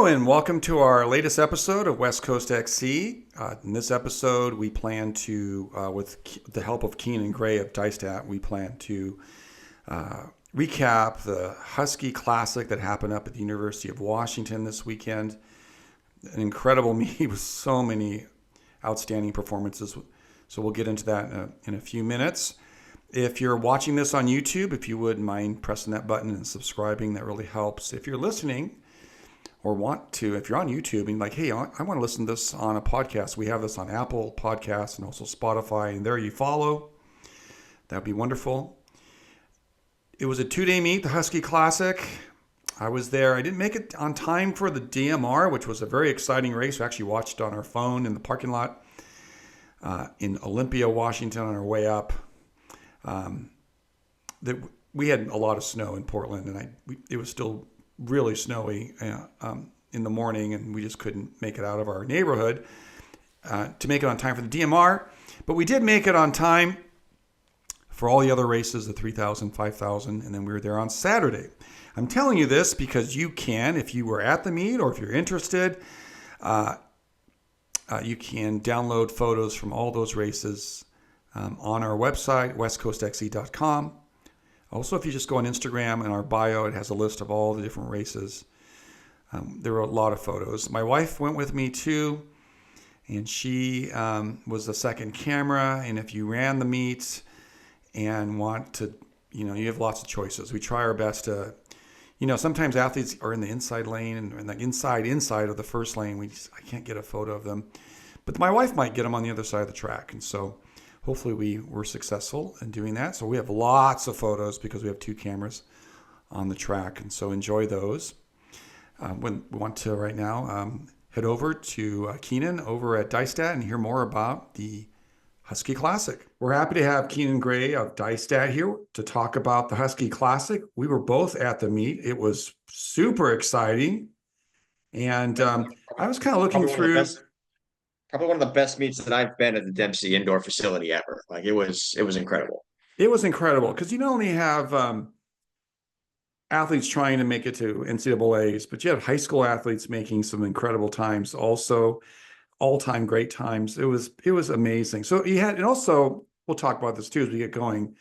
and welcome to our latest episode of West Coast XC. In this episode, we plan to, the help of Keenan Gray of DyeStat, we plan to recap the Husky Classic that happened up at the University of Washington this weekend. An incredible meet with so many outstanding performances. So we'll get into that in a few minutes. If you're watching this on YouTube, if you wouldn't mind pressing that button and subscribing, that really helps. If you're listening or want to, if you're on YouTube and like, hey, I want to listen to this on a podcast, we have this on Apple Podcasts and also Spotify, and there you follow. That'd be wonderful. It was a 2-day meet, the Husky Classic. I was there. I didn't make it on time for the DMR, which was a very exciting race. We actually watched on our phone in the parking lot in Olympia, Washington on our way up. We had a lot of snow in Portland, and it was still really snowy in the morning, and we just couldn't make it out of our neighborhood to make it on time for the DMR. But we did make it on time for all the other races, the 3,000, 5,000, and then we were there on Saturday. I'm telling you this because you can, if you were at the meet or if you're interested, you can download photos from all those races on our website, westcoastxe.com. Also, if you just go on Instagram, in our bio, it has a list of all the different races. There were a lot of photos. My wife went with me too, and she was the second camera. And if you ran the meet and want to, you have lots of choices. We try our best to, sometimes athletes are in the inside lane and the inside of the first lane. I can't get a photo of them, but my wife might get them on the other side of the track. And so hopefully we were successful in doing that. So we have lots of photos because we have 2 cameras on the track. And so enjoy those. We want to right now head over to Keenan over at DyeStat and hear more about the Husky Classic. We're happy to have Keenan Gray of DyeStat here to talk about the Husky Classic. We were both at the meet. It was super exciting. And I was kind of looking through. Probably one of the best meets that I've been at the Dempsey indoor facility ever. Like it was incredible. It was incredible because you not only have athletes trying to make it to NCAAs, but you have high school athletes making some incredible times, also all-time great times. It was amazing. So you had, and also we'll talk about this too as we get going.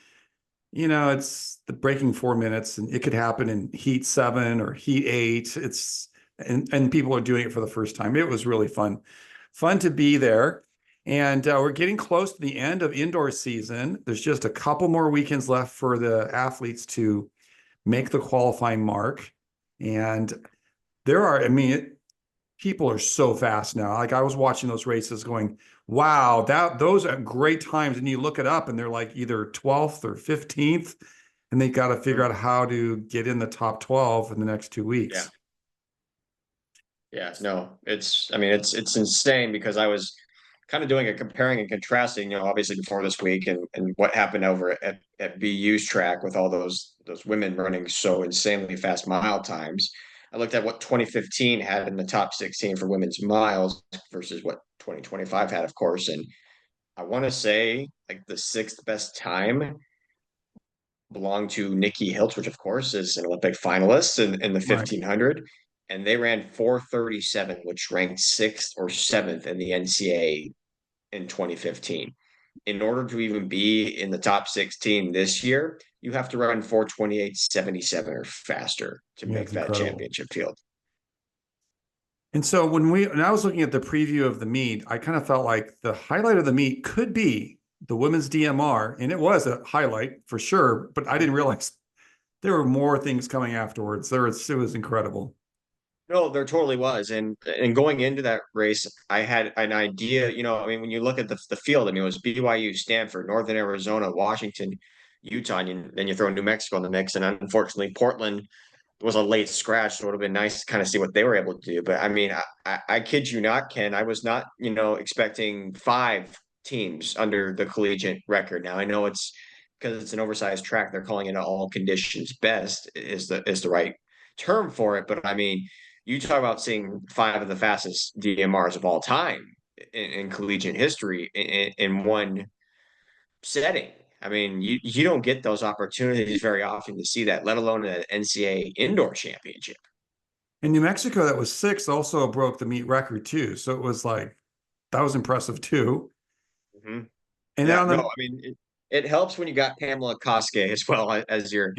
It's the breaking 4 minutes, and it could happen in heat 7 or heat 8. And people are doing it for the first time. It was really fun to be there. And we're getting close to the end of indoor season. There's just a couple more weekends left for the athletes to make the qualifying mark. And people are so fast now. Like I was watching those races going, wow, those are great times. And you look it up and they're like either 12th or 15th. And they got to figure out how to get in the top 12 in the next 2 weeks. Yeah. Yeah, no, it's insane because I was kind of doing a comparing and contrasting, obviously before this week and what happened over at BU's track with all those women running so insanely fast mile times. I looked at what 2015 had in the top 16 for women's miles versus what 2025 had, of course. And I want to say like the 6th best time belonged to Nikki Hiltz, which of course is an Olympic finalist in the 1500. Right. And they ran 4:37, which ranked 6th or 7th in the NCAA in 2015. In order to even be in the top 16 this year, you have to run 4:28.77 or faster to make that championship field. And so when I was looking at the preview of the meet, I kind of felt like the highlight of the meet could be the women's DMR, and it was a highlight for sure, but I didn't realize there were more things coming afterwards. It was incredible. No, there totally was. And going into that race, I had an idea, when you look at the field, it was BYU, Stanford, Northern Arizona, Washington, Utah, and then you throw New Mexico in the mix. And unfortunately, Portland was a late scratch, so it would have been nice to kind of see what they were able to do. But I kid you not, Ken, I was not, expecting 5 teams under the collegiate record. Now I know it's because it's an oversized track, they're calling it all conditions best is the right term for it. But you talk about seeing 5 of the fastest DMRs of all time in collegiate history in one setting. You don't get those opportunities very often to see that, let alone an NCAA indoor championship. In New Mexico, that was 6, also broke the meet record too. So it was like, that was impressive too. Hmm. And then Yeah, on no, the, I mean it helps when you got Pamela Koske as well yeah, as your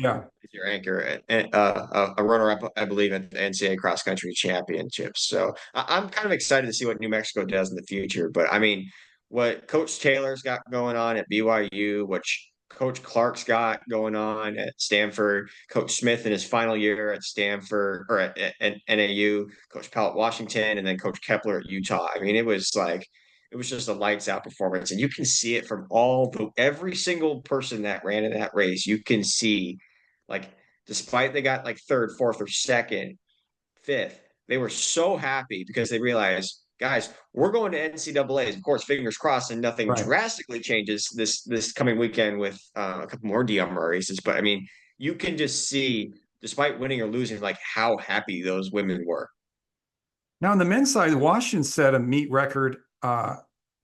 anchor, and a runner-up, I believe, at the NCAA cross country championships. So I'm kind of excited to see what New Mexico does in the future. But I mean, what Coach Taylor's got going on at BYU, what Coach Clark's got going on at Stanford, Coach Smith in his final year at Stanford or at NAU, Coach Powell at Washington, and then Coach Kepler at Utah. I mean, it was just a lights out performance. And you can see it from every single person that ran in that race. You can see, like, despite they got like third, fourth, or second, fifth, they were so happy because they realized, guys, we're going to NCAA's. Of course, fingers crossed, and nothing right. drastically changes this coming weekend with a couple more DMR races. But I mean, you can just see, despite winning or losing, like how happy those women were. Now on the men's side, Washington set a meet record,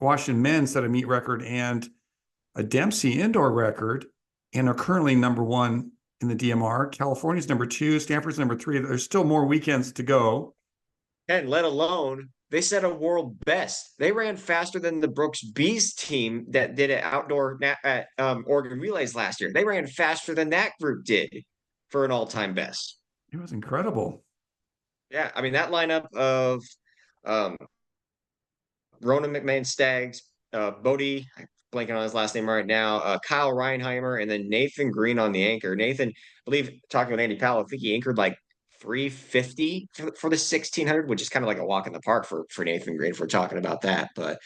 Washington men set a meet record and a Dempsey indoor record and are currently #1 in the DMR. California's #2, Stanford's #3. There's still more weekends to go. And let alone they set a world best. They ran faster than the Brooks Bees team that did it outdoor at Oregon Relays last year. They ran faster than that group did for an all-time best. It was incredible. Yeah, I mean that lineup of um, Ronan McMahon Staggs, Bodie, I'm blanking on his last name right now, Kyle Reinheimer, and then Nathan Green on the anchor. Nathan, I believe, talking with Andy Powell, I think he anchored like 350 for the 1600, which is kind of like a walk in the park for Nathan Green if we're talking about that. But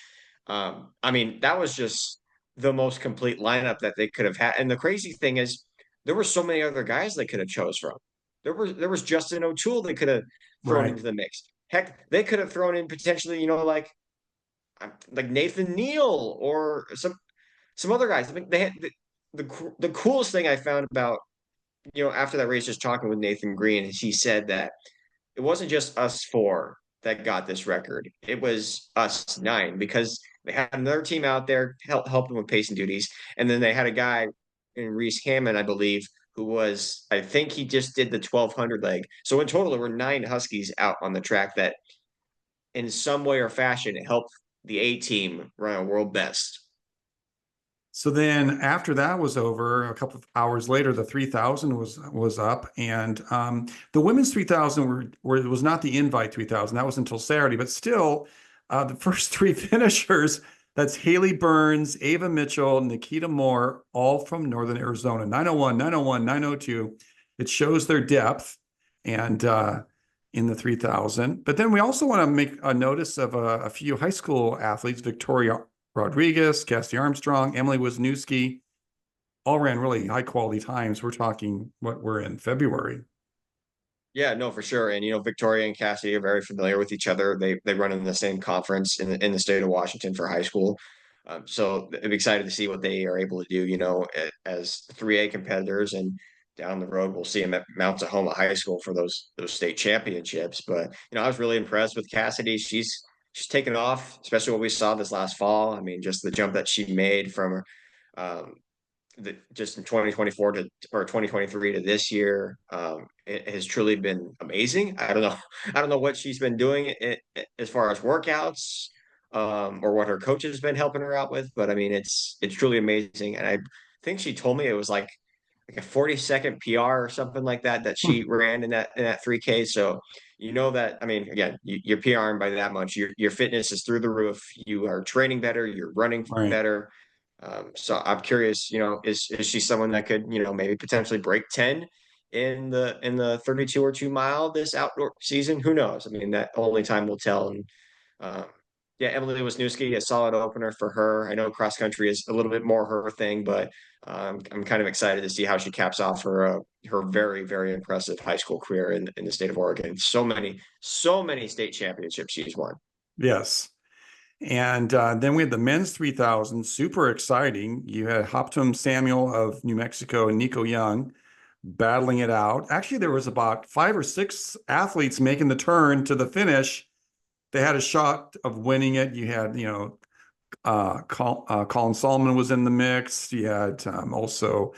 I mean, that was just the most complete lineup that they could have had. And the crazy thing is, there were so many other guys they could have chose from. There was Justin O'Toole they could have thrown Right. into the mix. Heck, they could have thrown in potentially, like Nathan Neal or some other guys. I think they had the coolest thing I found about after that race, just talking with Nathan Green, is he said that it wasn't just us four that got this record; it was us nine because they had another team out there helping with pacing duties, and then they had a guy in Reese Hammond, I believe, who was I think he just did the 1200 leg. So in total, there were 9 Huskies out on the track that in some way or fashion helped the A team run a world best. So then after that was over, a couple of hours later, the 3000 was up, and the women's 3000 was not the invite 3000. That was until Saturday, but still, the first 3 finishers. That's Haley Burns, Ava Mitchell, Nikita Moore, all from Northern Arizona. 901, 901, 902. It shows their depth, and in the 3000. But then we also want to make a notice of a few high school athletes: Victoria Rodriguez, Cassie Armstrong, Emily Wisniewski, all ran really high quality times. We're talking what we're in February. Yeah, no, for sure. And Victoria and Cassie are very familiar with each other. They run in the same conference in the state of Washington for high school. So I'm excited to see what they are able to do, as 3A competitors. And down the road, we'll see them at Mount Tahoma High School for those state championships. But I was really impressed with Cassidy. She's taken off, especially what we saw this last fall. I mean, just the jump that she made from um, just in 2024 to or 2023 to this year, it has truly been amazing. I don't know, I don't know what she's been doing as far as workouts, or what her coach has been helping her out with, but I mean, it's truly amazing. And I think she told me it was like a 40-second PR or something like that Hmm. she ran in that 3K. So that, I mean, again, you're PRing by that much. Your fitness is through the roof. You are training better. You're running Right. better. So I'm curious, is she someone that could, maybe potentially break 10 in the 32 or 2 mile this outdoor season? Who knows? I mean, that only time will tell. And um, yeah, Emily Wisniewski, a solid opener for her. I know cross country is a little bit more her thing, but I'm kind of excited to see how she caps off her very, very impressive high school career in the state of Oregon. So many state championships she's won. Yes. And then we had the men's 3000, super exciting. You had Hoptum Samuel of New Mexico and Nico Young battling it out. Actually, there was about 5 or 6 athletes making the turn to the finish. They had a shot of winning it. You had, Colin Solomon was in the mix. You had also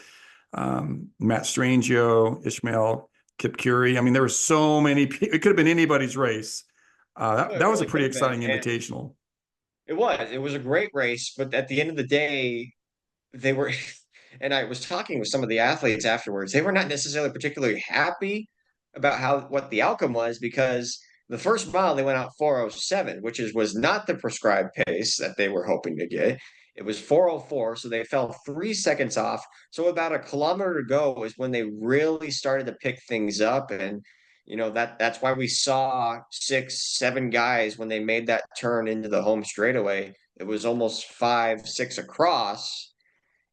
Matt Strangio, Ishmael Kip Curry. I mean, there were so many. It could have been anybody's race. No, That it was a really could pretty have been. exciting And invitational. it was a great race, but at the end of the day, they were, and I was talking with some of the athletes afterwards, they were not necessarily particularly happy about what the outcome was, because the first mile they went out 4:07, which was not the prescribed pace that they were hoping to get. It was 4:04, so they fell 3 seconds off. So about a kilometer to go is when they really started to pick things up. And that's why we saw 6, 7 guys when they made that turn into the home straightaway. It was almost 5, 6 across,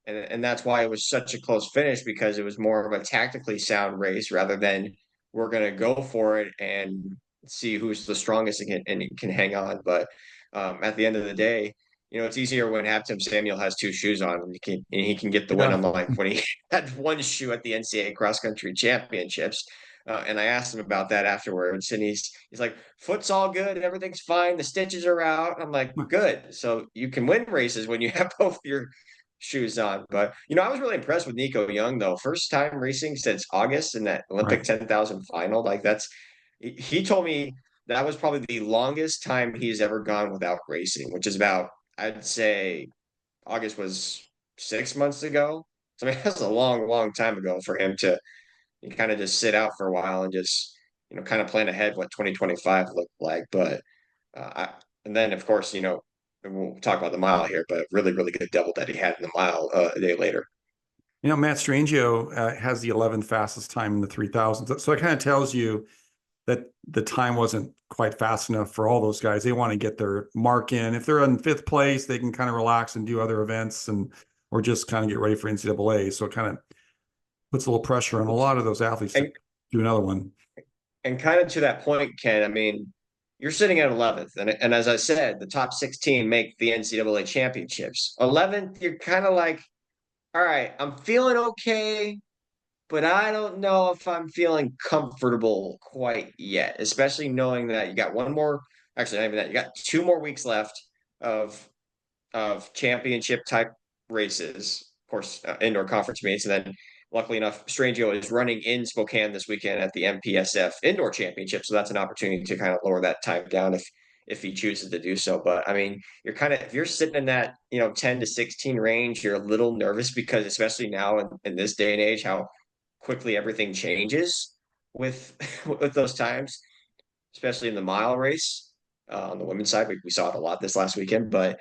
and that's why it was such a close finish, because it was more of a tactically sound race rather than we're going to go for it and see who's the strongest and can hang on. But at the end of the day, it's easier when Tim Samuel has two shoes on and he can get the win. Yeah. I'm like, when he had one shoe at the NCAA cross country championships. And I asked him about that afterwards, and he's like, "Foot's all good, everything's fine, the stitches are out." I'm like, "Good, so you can win races when you have both your shoes on." But I was really impressed with Nico Young, though. First time racing since August in that Olympic Right. 10,000 final. Like, he told me that was probably the longest time he's ever gone without racing, which is about, I'd say, August was 6 months ago. So I mean, that's a long, long time ago for him to kind of just sit out for a while and just kind of plan ahead what 2025 looked like. But and then of course and we'll talk about the mile here, but really, really good double that he had in the mile a day later. Matt Strangio has the 11th fastest time in the 3000. So it kind of tells you that the time wasn't quite fast enough for all those guys. They want to get their mark in. If they're in 5th place, they can kind of relax and do other events or just kind of get ready for NCAA. So it kind of puts a little pressure on a lot of those athletes to And do another one. and kind of to that point, Ken, I mean, you're sitting at 11th, and as I said, the top 16 make the NCAA championships. 11th, you're kind of like, all right, I'm feeling okay, but I don't know if I'm feeling comfortable quite yet, especially knowing that you got one more, actually, not even that, you got 2 more weeks left of championship type races, of course, indoor conference meets. And then luckily enough, Strangio is running in Spokane this weekend at the MPSF indoor championship. So that's an opportunity to kind of lower that time down if he chooses to do so. But I mean, if you're sitting in that, 10 to 16 range, you're a little nervous, because especially now in this day and age, how quickly everything changes with with those times, especially in the mile race. On the women's side, we saw it a lot this last weekend. But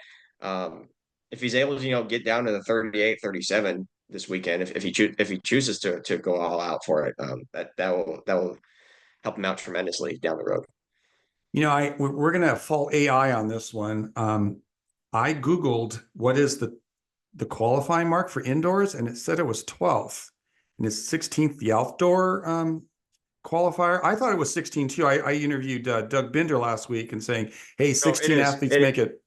if he's able to, get down to the 38, 37 this weekend, if he chooses to go all out for it, that will help him out tremendously down the road. We're going to fall AI on this one. I Googled what is the qualifying mark for indoors, and it said it was 12th, and it's 16th, the outdoor qualifier. I thought it was 16 too. I interviewed Doug Binder last week and saying, hey, 16 athletes make it.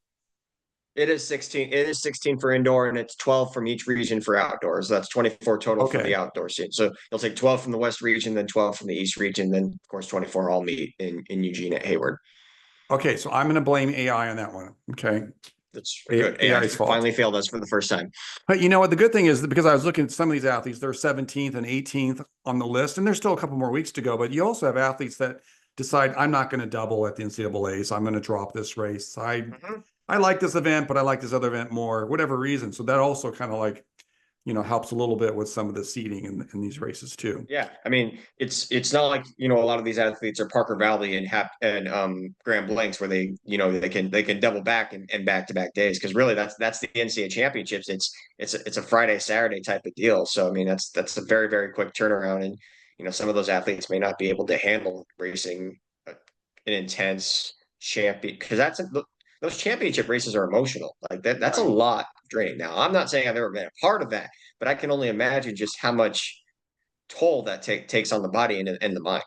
It is 16. It is 16 for indoor, and it's 12 from each region for outdoors. So that's 24 total for the outdoor scene. So you'll take 12 from the West region, then 12 from the East region, then of course 24 all meet in Eugene at Hayward. Okay, so I'm going to blame AI on that one. Okay. That's good. AI's fault. Finally failed us for the first time. But you know what? The good thing is that because I was looking at some of these athletes, they're 17th and 18th on the list, and there's still a couple more weeks to go. But you also have athletes that decide, I'm not going to double at the NCAA, so I'm going to drop this race. I like this event, but I like this other event more, whatever reason. So that also kind of helps a little bit with some of the seeding in these races too. Yeah, I mean, it's not like a lot of these athletes are Parker Valley and Grand Blanks, where they can double back and back to back days, because really that's the NCAA championships. It's a Friday Saturday type of deal. So I mean that's a very, very quick turnaround, and some of those athletes may not be able to handle racing an intense champion, because those championship races are emotional. Like that's a lot draining. Now, I'm not saying I've ever been a part of that, but I can only imagine just how much toll that takes on the body and the mind.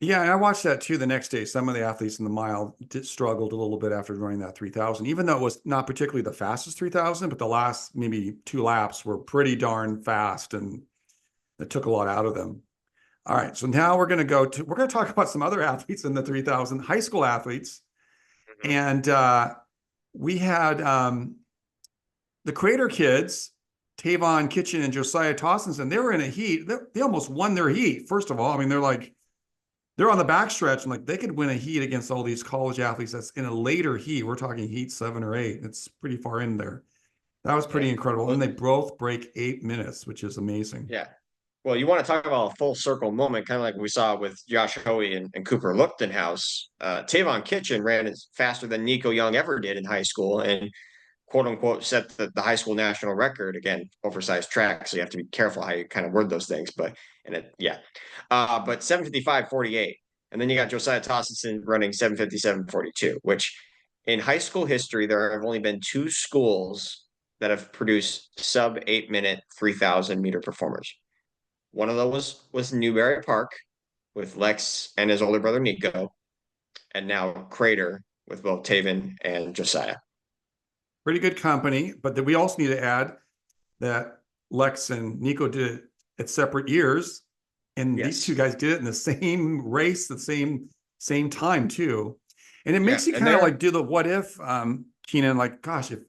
Yeah, and I watched that too the next day. Some of the athletes in the mile struggled a little bit after running that 3000, even though it was not particularly the fastest 3000, but the last maybe 2 laps were pretty darn fast, and it took a lot out of them. All right, so now we're going to talk about some other athletes in the 3000, high school athletes. And we had the Crater kids, Tavon Kitchen and Josiah Tossinson. They were in a heat. They almost won their heat. First of all, I mean, they're like they're on the backstretch and like they could win a heat against all these college athletes that's in a later heat. We're talking heat 7 or 8. It's pretty far in there. That was pretty Yeah. incredible. And Well, they both break 8 minutes, which is amazing. yeah. Well, you want to talk about a full circle moment, kind of like we saw with Josh Hoey and Cooper Lichtenhouse. Tavon Kitchen ran as faster than Nico Young ever did in high school, and quote unquote set the high school national record. Again, oversized track, so you have to be careful how you kind of word those things. But but 7:55:48, and then you got Josiah Tossison running 7:57:42, which in high school history there have only been two schools that have produced sub 8 minute 3,000 meter performers. One of those was Newberry Park with Lex and his older brother Nico, and now Crater with both Taven and Josiah. Pretty good company. But then we also need to add that Lex and Nico did it at separate years. And Yes. these two guys did it in the same race, the same time too. And it makes Yeah, you and kind of they're- like do the what if, Keenan, like, gosh, if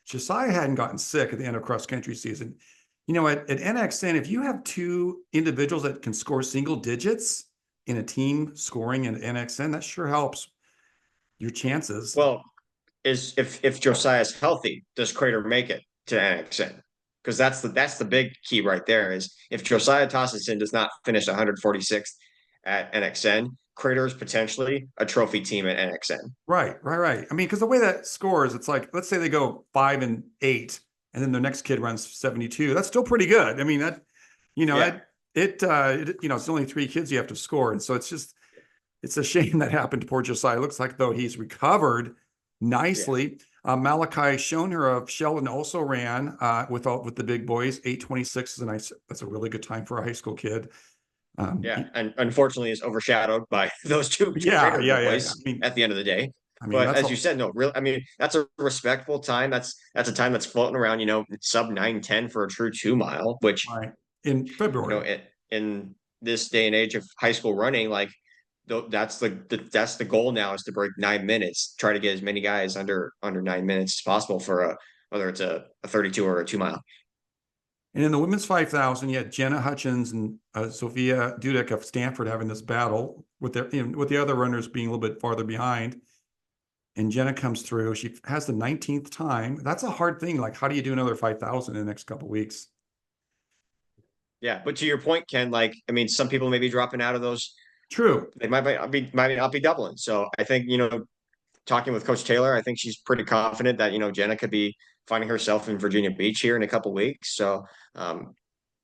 Josiah hadn't gotten sick at the end of cross country season, at NXN, if you have two individuals that can score single digits in a team scoring in NXN, that sure helps your chances. Well, is if Josiah's healthy, does Crater make it to NXN? Because that's the big key right there. Is if Josiah Tossison does not finish 146th at NXN, Crater is potentially a trophy team at NXN. Right. I mean, because the way that scores, it's like, let's say they go 5-8, and then the next kid runs 72. That's still pretty good. I mean, that, Yeah. it's only 3 kids you have to score. And so it's a shame that happened to poor Josiah. It looks like though he's recovered nicely. Malachi Schoner of Sheldon also ran with the big boys. 8:26 is that's a really good time for a high school kid. And unfortunately is overshadowed by those two Yeah. boys I mean, at the end of the day. But that's as you said, no, really, I mean, that's a respectable time. That's a time that's floating around, sub 9:10 for a true 2 mile, which, right in February. in this day and age of high school running, like that's the goal now, is to break 9 minutes, try to get as many guys under 9 minutes as possible for whether it's a 32 or a 2 mile. And in the women's 5,000, you had Jenna Hutchins and Sophia Dudek of Stanford having this battle with with the other runners being a little bit farther behind. And Jenna comes through. She has the 19th time. That's a hard thing. Like, how do you do another 5,000 in the next couple of weeks? Yeah, but to your point, Ken, like, I mean, some people may be dropping out of those. True. They might not be doubling. So I think, talking with Coach Taylor, I think she's pretty confident that, Jenna could be finding herself in Virginia Beach here in a couple weeks. So, I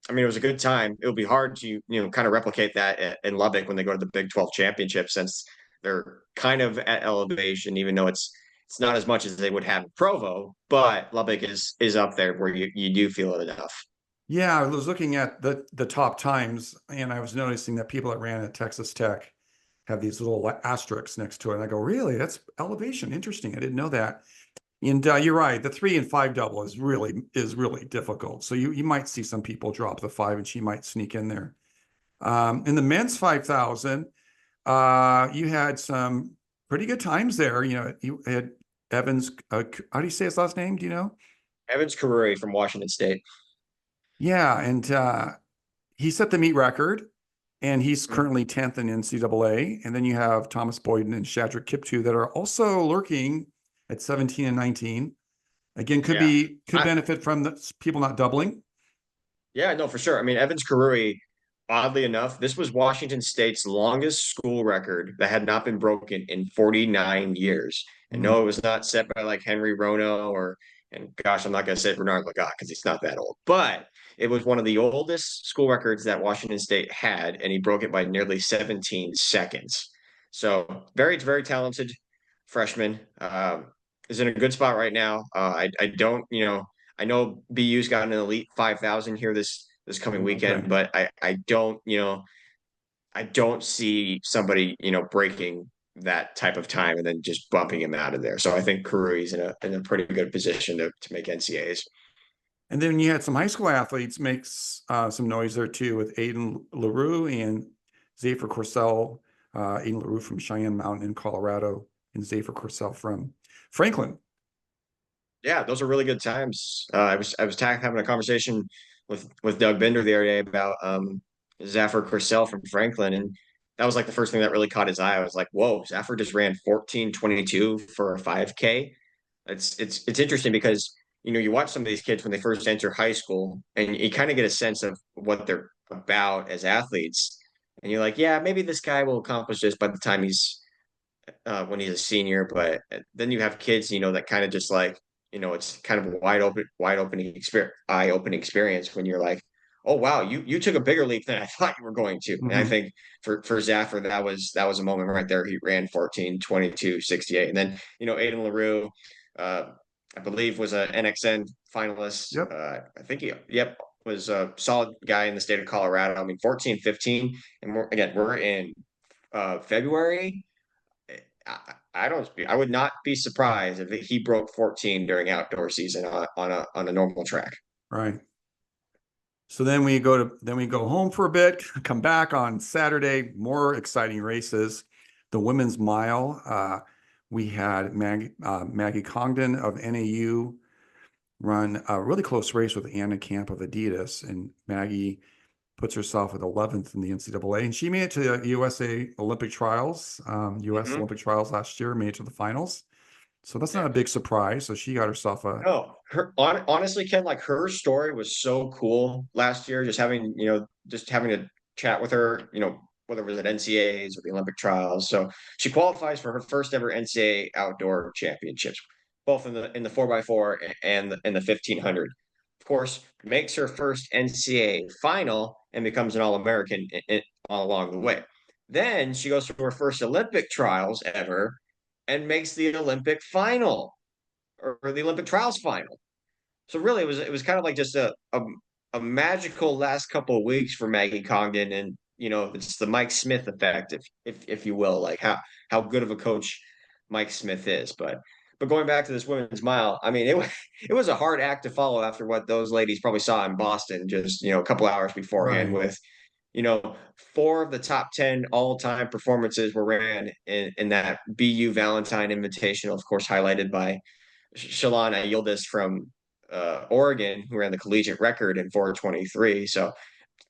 mean, it was a good time. It'll be hard to, kind of replicate that in Lubbock when they go to the Big 12 championship, since they're kind of at elevation, even though it's not as much as they would have in Provo, but Lubbock is up there where you do feel it enough. Yeah, I was looking at the top times, and I was noticing that people that ran at Texas Tech have these little asterisks next to it. And I go, really? That's elevation. Interesting. I didn't know that. And you're right. The 3 and 5 double is really difficult. So you might see some people drop the 5, and she might sneak in there. In the men's 5,000, you had some pretty good times there. You had Evans. How do you say his last name? Do you know? Evans Karuri from Washington State. Yeah, and he set the meet record, and he's currently 10th in NCAA. And then you have Thomas Boyden and Shadrick Kiptoo that are also lurking at 17 and 19. Again, could benefit from the people not doubling. Yeah, no, for sure. I mean, Evans Karuri, oddly enough, this was Washington State's longest school record that had not been broken in 49 years. And no, it was not set by like Henry Rono and gosh, I'm not going to say Bernard Lagat because he's not that old, but it was one of the oldest school records that Washington State had, and he broke it by nearly 17 seconds. So very, very talented freshman. Is in a good spot right now. I don't, I know BU's got an elite 5,000 here this coming weekend, but I don't, I don't see somebody, breaking that type of time and then just bumping him out of there. So I think Karui's in a pretty good position to make NCAAs. And then you had some high school athletes make some noise there too, with Aiden LaRue and Zephyr Corsell. Aiden LaRue from Cheyenne Mountain in Colorado, and Zephyr Corsell from Franklin. Yeah, those are really good times. I was having a conversation with Doug Bender the other day about Zephyr Corsell from Franklin, and that was like the first thing that really caught his eye. I was like, whoa, Zaffer just ran 14:22 for a 5K. It's interesting because you watch some of these kids when they first enter high school, and you kind of get a sense of what they're about as athletes, and you're like, yeah, maybe this guy will accomplish this by the time he's when he's a senior. But then you have kids, that kind of just like, it's kind of a wide opening experience, eye opening experience when you're like, oh wow, you took a bigger leap than I thought you were going to. And I Hmm. think for Zaffer, that was a moment right there. He ran 14:22:68, and then Aiden LaRue, uh, I believe was a NXN finalist. Yep. I think yep, was a solid guy in the state of Colorado. I mean, 14:15, and we're in February. I would not be surprised if he broke 14 during outdoor season on a normal track. Right. So then we go home for a bit, come back on Saturday, more exciting races. The women's mile, we had Maggie Congdon of NAU run a really close race with Anna Camp of Adidas, and Maggie puts herself at 11th in the NCAA, and she made it to the USA Olympic trials, US Mhm. Olympic trials last year, made it to the finals. So that's not Yeah. a big surprise. So she got herself a No, honestly, Ken, like her story was so cool last year. Just having a chat with her, whether it was at NCAAs or the Olympic trials. So she qualifies for her first ever NCAA outdoor championships, both in the 4x4 and in the 1500. Of course, makes her first NCAA final and becomes an All-American all along the way. Then she goes to her first Olympic trials ever and makes the Olympic final or the Olympic trials final. So really, it was kind of like just a magical last couple of weeks for Maggie Congdon, and it's the Mike Smith effect, if you will, like how good of a coach Mike Smith is. But going back to this women's mile, I mean, it was a hard act to follow after what those ladies probably saw in Boston just a couple hours beforehand right. with four of the top 10 all-time performances were ran in that BU Valentine Invitational, of course, highlighted by Shalana Yildiz from Oregon, who ran the collegiate record in 4:23. So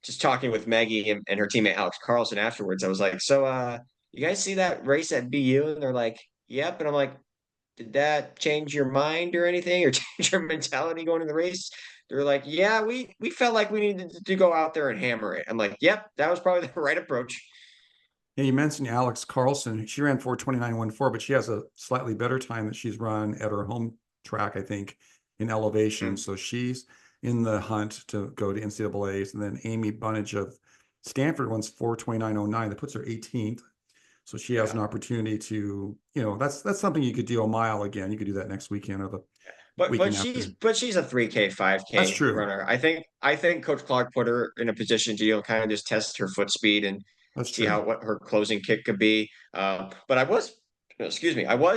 just talking with Maggie and her teammate Alex Carlson afterwards, I was like, so you guys see that race at BU? And they're like, yep. And I'm like, did that change your mind or anything or change your mentality going to the race? They're like, yeah, we felt like we needed to go out there and hammer it. I'm like, yep, that was probably the right approach. And you mentioned Alex Carlson. She ran 4:29:14, but she has a slightly better time that she's run at her home track, I think, in elevation. Mm, So she's in the hunt to go to NCAAs. And then Amy Bunnage of Stanford runs 4:29:09. That puts her 18th. So she has yeah. an opportunity to, that's something you could do a mile again. You could do that next weekend or the But but weekend she's after. but she's a 3K, That's 5K true. runner. I think Coach Clark put her in a position to kind of just test her foot speed and That's see true. what her closing kick could be. But I was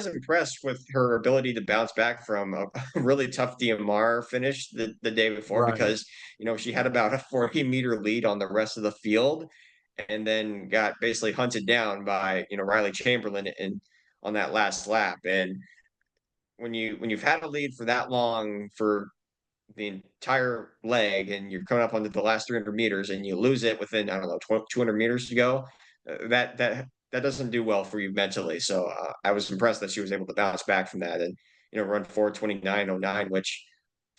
impressed with her ability to bounce back from a really tough DMR finish the day before Right. because she had about a 40-meter lead on the rest of the field, and then got basically hunted down by Riley Chamberlain in on that last lap. And when you've had a lead for that long for the entire leg and you're coming up onto the last 300 meters and you lose it within, I don't know, 200 meters to go, that doesn't do well for you mentally. So I was impressed that she was able to bounce back from that and run 4:29:09, which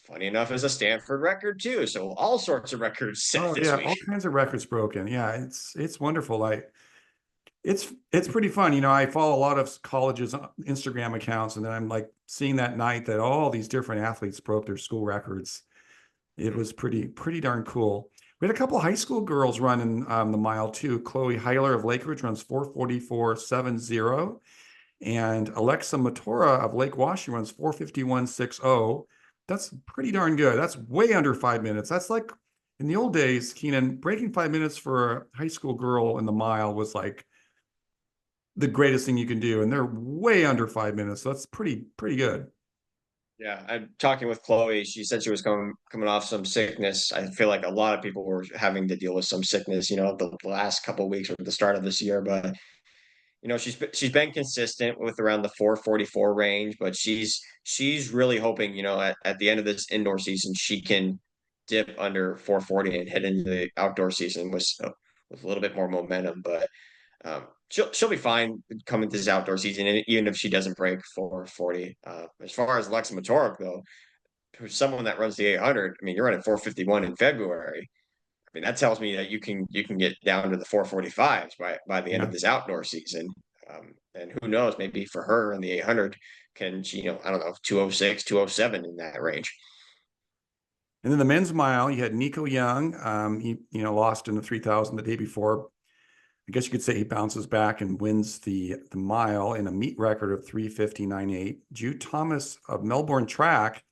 funny enough is a Stanford record too. So all sorts of records set Oh this yeah, week. all kinds of records broken. Yeah, it's wonderful. It's pretty fun. I follow a lot of colleges' Instagram accounts, and then I'm like seeing that night that all these different athletes broke their school records. It was pretty darn cool. We had a couple of high school girls running the mile too. Chloe Heiler of Lake Ridge runs 4:44:70, and Alexa Matora of Lake Washington runs 4:51:60. That's pretty darn good. That's way under 5 minutes. That's like in the old days, Keenan, breaking 5 minutes for a high school girl in the mile was like the greatest thing you can do, and they're way under 5 minutes. So that's pretty good. Yeah, I'm talking with Chloe. She said she was coming off some sickness. I feel like a lot of people were having to deal with some sickness, the last couple of weeks or the start of this year. But she's been consistent with around the 4:44 range, but she's really hoping, at the end of this indoor season, she can dip under 4:40 and head into the outdoor season with a little bit more momentum. But She'll be fine coming to this outdoor season, and even if she doesn't break 440. As far as Alexa Motoric though, who's someone that runs the 800, I mean, you're running 451 in February. I mean, that tells me that you can get down to the 445s by the end Yeah. of this outdoor season. And who knows, maybe for her in the 800, can she, I don't know, 206, 207 in that range. And then the men's mile, you had Nico Young. He, lost in the 3,000 the day before. I guess you could say he bounces back and wins the mile in a meet record of 3:59.8. Jude Thomas of Melbourne Track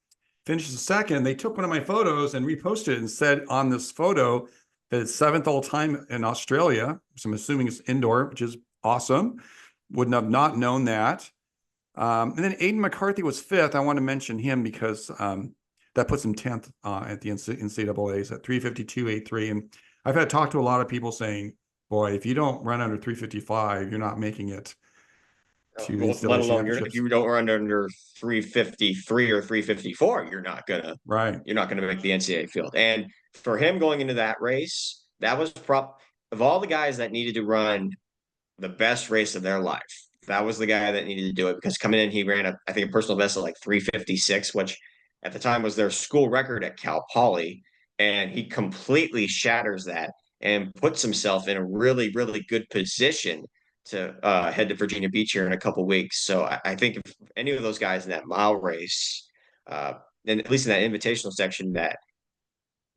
finishes second. They took one of my photos and reposted it and said on this photo that it's seventh all time in Australia. So I'm assuming it's indoor, which is awesome. Wouldn't have not known that. And then Aiden McCarthy was fifth. I want to mention him because that puts him 10th at the NCAAs at 3:52.83. And I've had talked to a lot of people saying, boy, if you don't run under 3:55, you're not making it to the Let NCAA alone if championships. you don't run under 353 or 354, Right. you're not gonna make the NCAA field. And for him going into that race, that was of all the guys that needed to run the best race of their life. That was the guy that needed to do it, because coming in, he ran I think a personal best of like 356, which at the time was their school record at Cal Poly. And he completely shatters that and puts himself in a really, really good position to head to Virginia Beach here in a couple weeks. So I think if any of those guys in that mile race, uh, and at least in that invitational section, that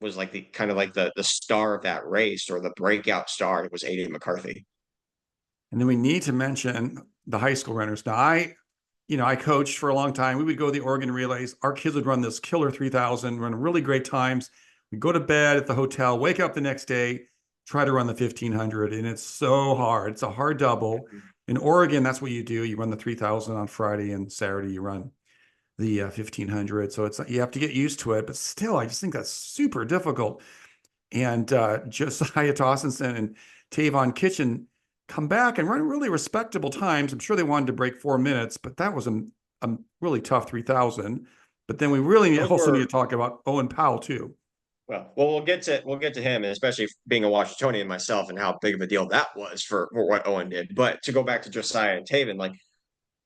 was like the kind of like the star of that race, or the breakout star, it was Aiden McCarthy. And then we need to mention the high school runners. Now, I coached for a long time. We would go to the Oregon relays. Our kids would run this killer 3,000, run really great times. We'd go to bed at the hotel, wake up the next day, try to run the 1,500. And it's so hard. It's a hard double. In Oregon, that's what you do. You run the 3,000 on Friday, and Saturday you run the 1,500. So you have to get used to it. But still, I just think that's super difficult. And Josiah Tossinson and Tavon Kitchen come back and run really respectable times. I'm sure they wanted to break 4 minutes, but that was a really tough 3,000. But then we really also need to talk about Owen Powell too. Well, we'll get to him, and especially being a Washingtonian myself, and how big of a deal that was for what Owen did. But to go back to Josiah and Taven, like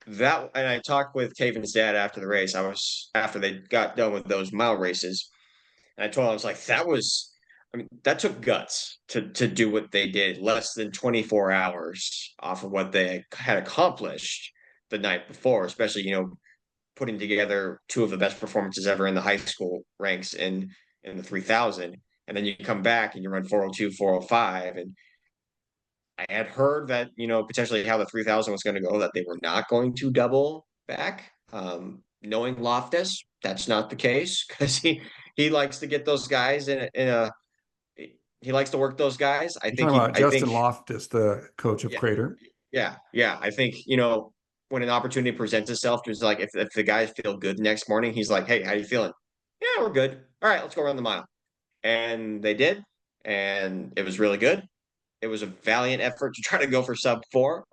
that, and I talked with Taven's dad after the race. After they got done with those mile races, and I told him, I was like, I mean, that took guts to do what they did, less than 24 hours off of what they had accomplished the night before, especially, putting together two of the best performances ever in the high school ranks in the 3,000. And then you come back and you run 402, 405. And I had heard that, potentially how the 3,000 was going to go, that they were not going to double back. Knowing Loftus, that's not the case, because he likes to get those guys he likes to work those guys. You're talking about Justin Loftus, the coach of Yeah, Crater. yeah. I think, when an opportunity presents itself, just like if the guys feel good the next morning, he's like, hey, how you feeling? Yeah, we're good. All right, let's go run the mile. And they did, and it was really good. It was a valiant effort to try to go for sub 4.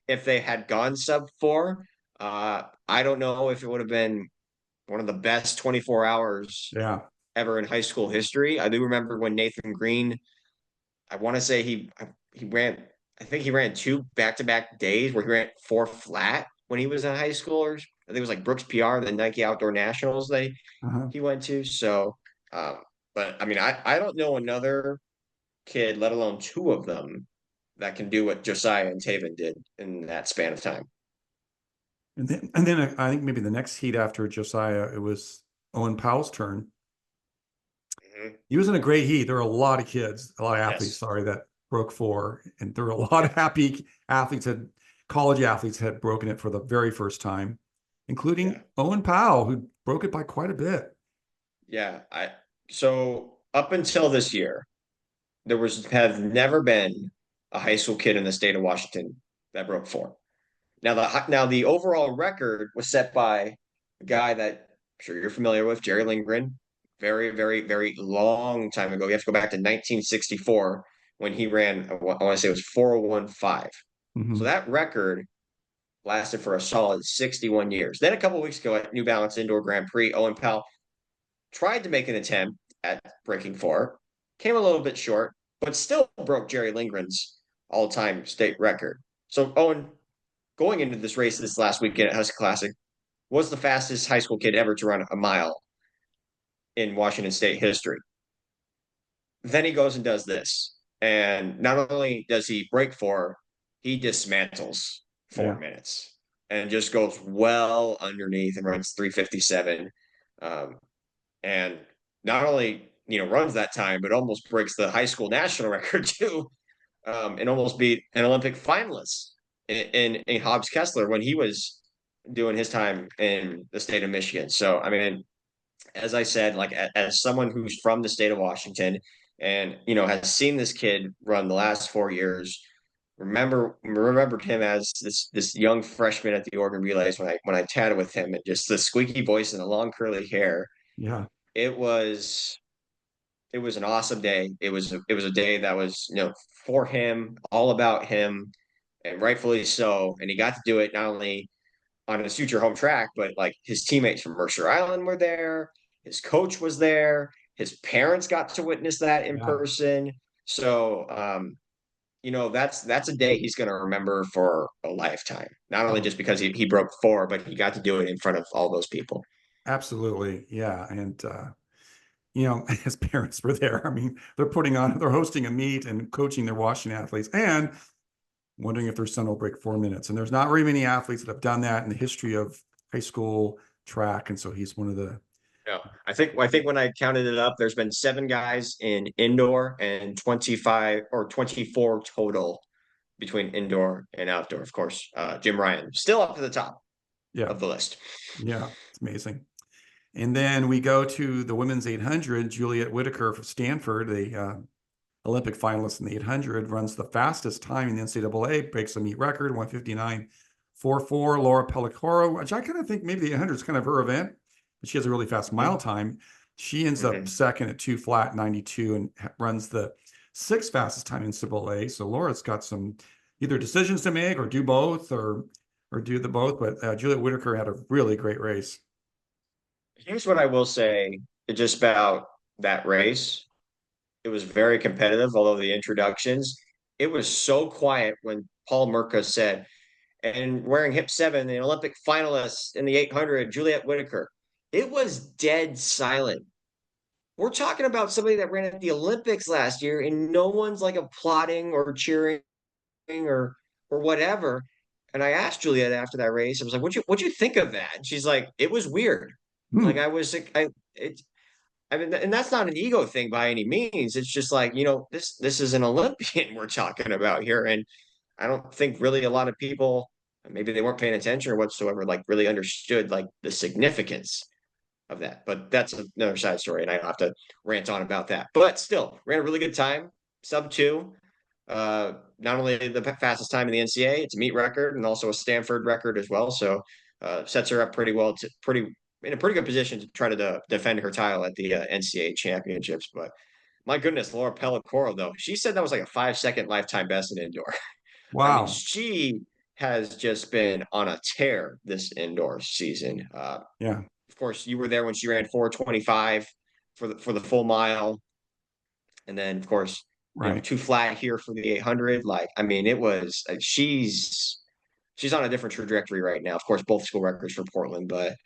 If they had gone sub 4, I don't know if it would have been one of the best 24 hours Yeah. ever in high school history. I do remember when Nathan Green, I want to say he ran, I think he ran 2 back-to-back days where he ran 4 flat when he was in high school. Or I think it was like Brooks PR, the Nike Outdoor Nationals Uh-huh. he went to. So, but I mean, I don't know another kid, let alone 2 of them, that can do what Josiah and Taven did in that span of time. And then I think maybe the next heat after Josiah, it was Owen Powell's turn. Mm-hmm. He was in a great heat. There were a lot of kids, a lot of athletes, Yes. sorry, that broke 4. And there were a lot of happy college athletes had broken it for the very first time, including Yeah. Owen Powell, who broke it by quite a bit. Yeah. So up until this year, have never been a high school kid in the state of Washington that broke 4. Now the overall record was set by a guy that I'm sure you're familiar with, Jerry Lindgren. Very, very, very long time ago. You have to go back to 1964 when he ran, I want to say it was 401.5. So Mm-hmm. that record lasted for a solid 61 years. Then a couple of weeks ago at New Balance Indoor Grand Prix, Owen Powell tried to make an attempt at breaking 4, came a little bit short, but still broke Jerry Lindgren's all-time state record. So Owen, going into this race this last weekend at Husky Classic, was the fastest high school kid ever to run a mile in Washington State history. Then he goes and does this. And not only does he break 4, he dismantles 4 minutes and just goes well underneath and runs 3:57. And not only, runs that time, but almost breaks the high school national record too. And almost beat an Olympic finalist in Hobbs Kessler when he was doing his time in the state of Michigan. So, I mean, as I said, like as someone who's from the state of Washington and has seen this kid run the last 4 years, remembered him as this young freshman at the Oregon Relays when I chatted with him, and just the squeaky voice and the long curly hair. Yeah. It was an awesome day. It was a day that was for him, all about him, and rightfully so. And he got to do it not only on his future home track, but like his teammates from Mercer Island were there, his coach was there, his parents got to witness that in person. So that's a day he's going to remember for a lifetime. Not only just because he broke 4, but he got to do it in front of all those people. Absolutely. Yeah. And, his parents were there. I mean, they're hosting a meet and coaching their Washington athletes and wondering if their son will break 4 minutes. And there's not very many athletes that have done that in the history of high school track. And so he's one of the. No, I think when I counted it up, there's been 7 guys in indoor and 25 or 24 total between indoor and outdoor. Of course, Jim Ryan still up to the top of the list. Yeah, it's amazing. And then we go to the women's 800. Juliet Whitaker from Stanford, the Olympic finalist in the 800, runs the fastest time in the NCAA, breaks a meet record, 1:59.44. Laura Pellicaro, which I kind of think maybe the 800 is kind of her event, but she has a really fast mile time. She ends up second at 2:92 and runs the 6th fastest time in NCAA. So Laura's got some either decisions to make or do both or do the both. But Juliet Whitaker had a really great race. Here's what I will say just about that race. It was very competitive, although the introductions, it was so quiet when Paul Merka said, and wearing hip 7, the Olympic finalist in the 800, Juliet Whitaker. It was dead silent. We're talking about somebody that ran at the Olympics last year, and no one's like applauding or cheering or whatever. And I asked Juliet after that race, I was like, what'd you think of that? And she's like, it was weird. Like I mean, and that's not an ego thing by any means. It's just like, this is an Olympian we're talking about here. And I don't think really a lot of people, maybe they weren't paying attention or whatsoever, like really understood like the significance of that. But that's another side story, and I don't have to rant on about that. But still, ran a really good time, sub 2. Not only the fastest time in the NCAA, it's a meet record and also a Stanford record as well. So sets her up pretty well in a pretty good position to try to defend her title at the NCAA championships. But my goodness, Laura Pellicaro, though, she said that was like a 5-second lifetime best in indoor. Wow. I mean, she has just been on a tear this indoor season. Of course, you were there when she ran 4:25 for the full mile. And then, of course, 2 flat here for the 800. Like, I mean, it was she's on a different trajectory right now. Of course, both school records for Portland, but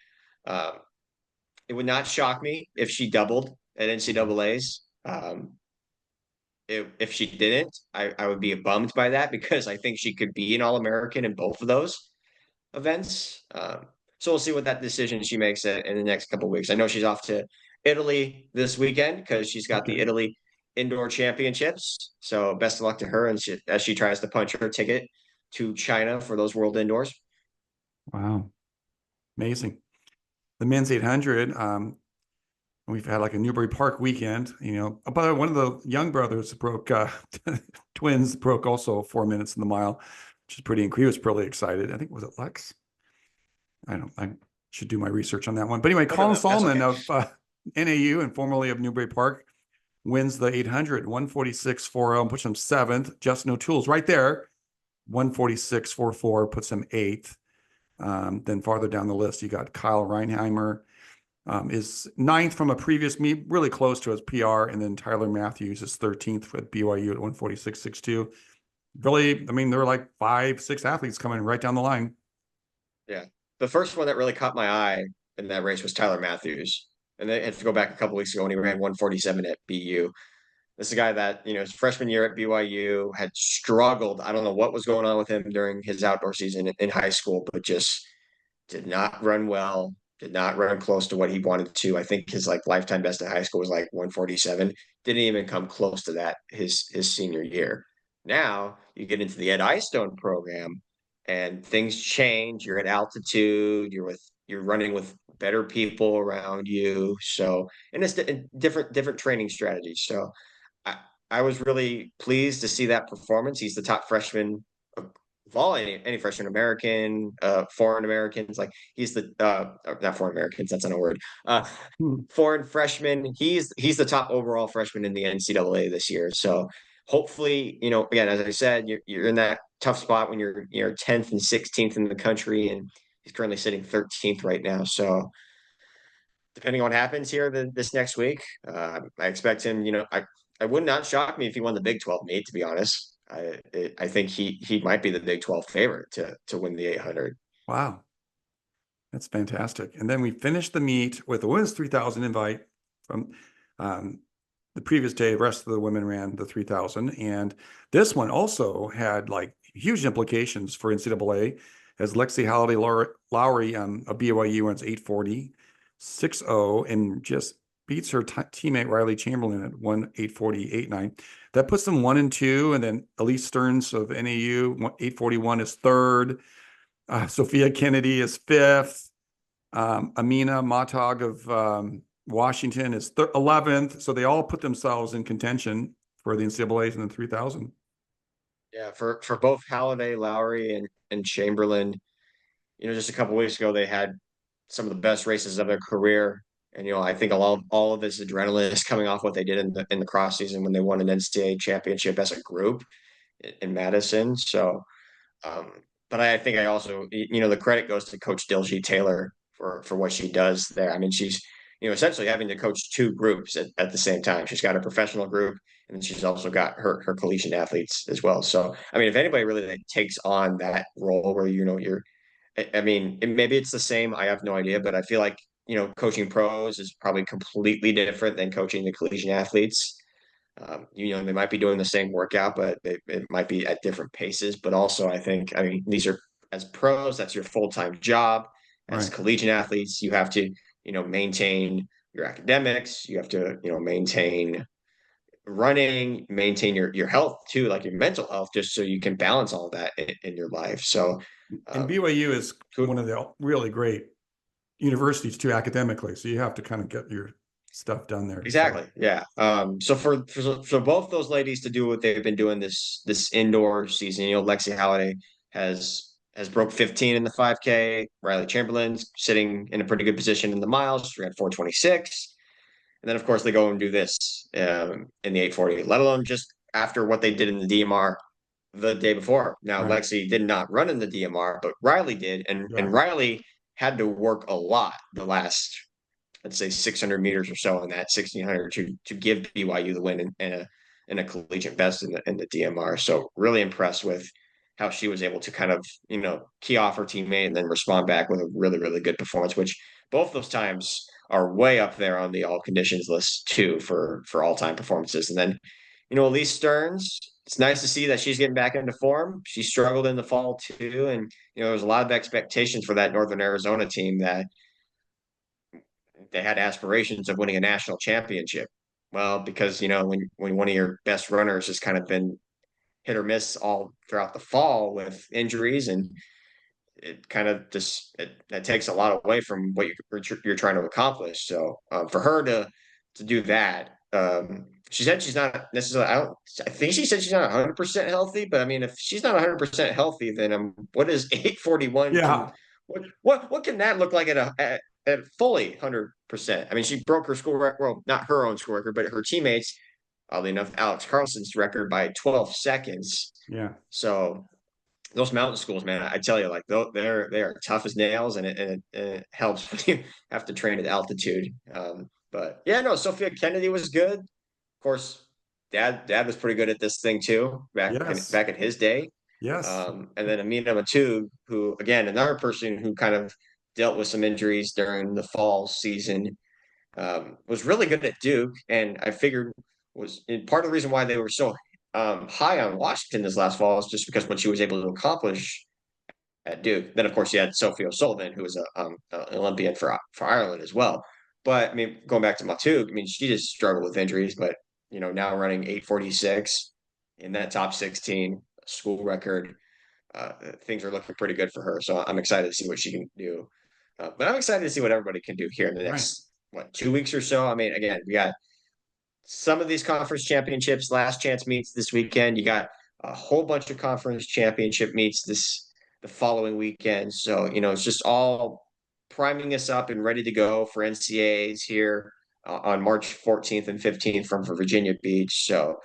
it would not shock me if she doubled at NCAA's. If she didn't, I would be bummed by that because I think she could be an All-American in both of those events. So we'll see what that decision she makes in the next couple of weeks. I know she's off to Italy this weekend because she's got the Italy Indoor Championships. So best of luck to her as she tries to punch her ticket to China for those World Indoors. Wow. Amazing. The men's 800, we've had like a Newbury Park weekend, but one of the young brothers broke, twins broke also 4 minutes in the mile, which is pretty incredible. He was pretty excited. I think, was it Lex? I should do my research on that one. But anyway, Colin Solomon of NAU and formerly of Newbury Park wins the 800, 1:46.40 and puts him 7th. Justin O'Toole's right there, 1:46.44 puts him 8th. Then farther down the list, you got Kyle Reinheimer is 9th from a previous meet, really close to his PR. And then Tyler Matthews is 13th at BYU at 1:46.62. really, I mean, there were like 5, 6 athletes coming right down the line. Yeah. The first one that really caught my eye in that race was Tyler Matthews. And then if you go back a couple weeks ago when he ran 147 at BU. This is a guy that, his freshman year at BYU had struggled. I don't know what was going on with him during his outdoor season in high school, but just did not run well, did not run close to what he wanted to. I think his like lifetime best in high school was like 147. Didn't even come close to that his senior year. Now you get into the Ed Eyestone program and things change. You're at altitude, you're running with better people around you. So and it's different training strategies. So I, I was really pleased to see that performance. He's the top freshman of all any freshman American, foreign Americans. Like he's the not foreign Americans. That's not a word. Hmm. Foreign freshman. He's the top overall freshman in the NCAA this year. So hopefully, again, as I said, you're in that tough spot when you're 10th and 16th in the country, and he's currently sitting 13th right now. So depending on what happens here this next week. I expect him. I would not shock me if he won the Big 12 meet. To be honest, I think he might be the Big 12 favorite to win the 800. Wow. That's fantastic. And then we finished the meet with the women's 3,000 invite from um, the previous day. The rest of the women ran the 3,000. And this one also had like huge implications for NCAA as Lexi Holiday Lowry of BYU runs 840.60 and just beats her teammate Riley Chamberlain at 1:840.89. That puts them 1 and 2. And then Elise Stearns of NAU 841 is third. Sophia Kennedy is fifth. Amina Matog of Washington is 11th. So they all put themselves in contention for the NCAA's in the 3,000. Yeah, for both Halliday, Lowry, and Chamberlain, just a couple weeks ago they had some of the best races of their career. And I think all of this adrenaline is coming off what they did in the cross season when they won an NCAA championship as a group in Madison. So Um, but I think I also, the credit goes to Coach Dilgy Taylor for what she does there. I mean, she's, essentially having to coach two groups at the same time. She's got a professional group, and then she's also got her collegiate athletes as well. So, I mean, if anybody really like, takes on that role where, I mean, maybe it's the same. I have no idea, but I feel like, coaching pros is probably completely different than coaching the collegiate athletes. They might be doing the same workout, but it might be at different paces. But also, I mean, these are as pros, that's your full-time job. As Right. collegiate athletes, you have to, maintain your academics. You have to, maintain running, maintain your health too, like your mental health, just so you can balance all of that in your life. So, And um, BYU is one of the really great universities too academically. So you have to kind of get your stuff done there. So exactly. Yeah. So for both those ladies to do what they've been doing this indoor season, Lexi Halliday has broke 15 in the 5K. Riley Chamberlain's sitting in a pretty good position in the miles. She ran 426. And then of course they go and do this in the 840, let alone just after what they did in the DMR the day before. Now right. Lexi did not run in the DMR, but Riley did, and Yeah. Riley had to work a lot the last, let's say, 600 meters or so in that 1600 to give BYU the win in a collegiate best in the DMR. So really impressed with how she was able to kind of key off her teammate and then respond back with a really really good performance, which both those times are way up there on the all conditions list too for all time performances. And then Elise Stearns. It's nice to see that she's getting back into form. She struggled in the fall too, and there's a lot of expectations for that Northern Arizona team that they had aspirations of winning a national championship. Well, because when one of your best runners has kind of been hit or miss all throughout the fall with injuries, and it kind of just that takes a lot away from what you're trying to accomplish. So for her to do that, she said she's not necessarily. I think she said she's not 100% healthy, but I mean, if she's not 100% healthy, then what is 841 can Yeah. what can that look like at fully 100%? I mean, she broke her school record. Well, not her own school record, but her teammates. Oddly enough, Alex Carlson's record by 12 seconds. Yeah. So those mountain schools, man, I tell you, like they are tough as nails, and it helps when you have to train at altitude. But yeah, no, Sophia Kennedy was good. Of course, dad was pretty good at this thing too Yes. back in his day. Yes. And then Amina Matub, who again another person who kind of dealt with some injuries during the fall season, was really good at Duke, and I figured was part of the reason why they were so high on Washington this last fall is just because what she was able to accomplish at Duke. Then, of course, you had Sophie O'Sullivan, who was an Olympian for Ireland as well. But I mean, going back to Matug, I mean, she just struggled with injuries, but now running 8:46 in that top 16 school record, things are looking pretty good for her. So I'm excited to see what she can do. But I'm excited to see what everybody can do here in the Right. next 2 weeks or so. I mean, again, we got some of these conference championships, last chance meets this weekend. You got a whole bunch of conference championship meets the following weekend. So, it's just all priming us up and ready to go for NCAAs here on March 14th and 15th from Virginia Beach. So,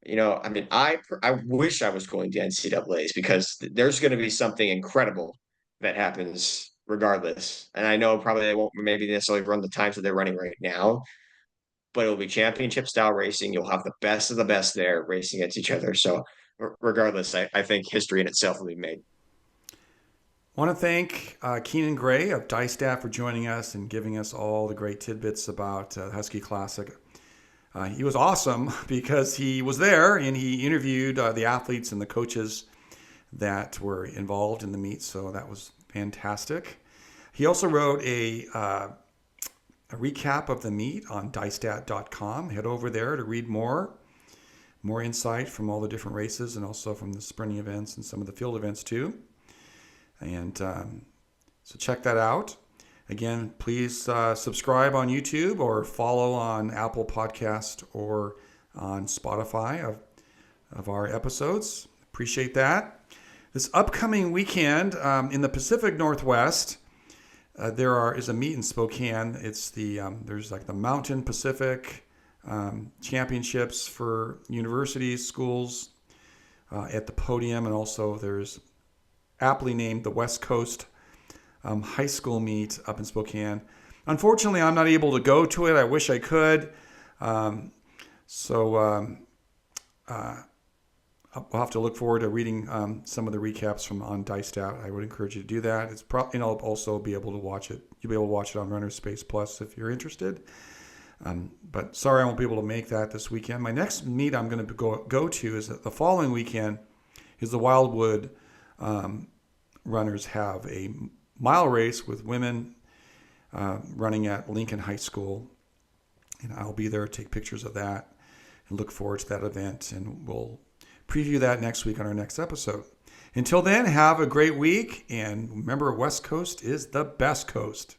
I mean, I wish I was going to NCAAs because there's going to be something incredible that happens regardless. And I know probably they won't maybe necessarily run the times that they're running right now, but it'll be championship style racing. You'll have the best of the best there racing against each other. So regardless, I think history in itself will be made. I want to thank Keenan Gray of DyeStat for joining us and giving us all the great tidbits about the Husky Classic. He was awesome because he was there and he interviewed the athletes and the coaches that were involved in the meet. So that was fantastic. He also wrote a recap of the meet on DyeStat.com. Head over there to read more insight from all the different races and also from the sprinting events and some of the field events too. And so check that out. Again, please subscribe on YouTube or follow on Apple Podcast or on Spotify of our episodes. Appreciate that. This upcoming weekend in the Pacific Northwest, is a meet in Spokane. It's there's like the Mountain Pacific Championships for universities, schools at the podium, and also there's aptly named the West Coast High School Meet up in Spokane. Unfortunately, I'm not able to go to it. I wish I could. We'll have to look forward to reading some of the recaps from on DyeStat. I would encourage you to do that. It's I'll also be able to watch it. You'll be able to watch it on Runner Space Plus if you're interested. But sorry, I won't be able to make that this weekend. My next meet I'm going to go to is the following weekend. Is the Wildwood runners have a mile race with women running at Lincoln High School, and I'll be there to take pictures of that and look forward to that event, and we'll preview that next week on our next episode. Until then, have a great week, and remember, West Coast is the best coast.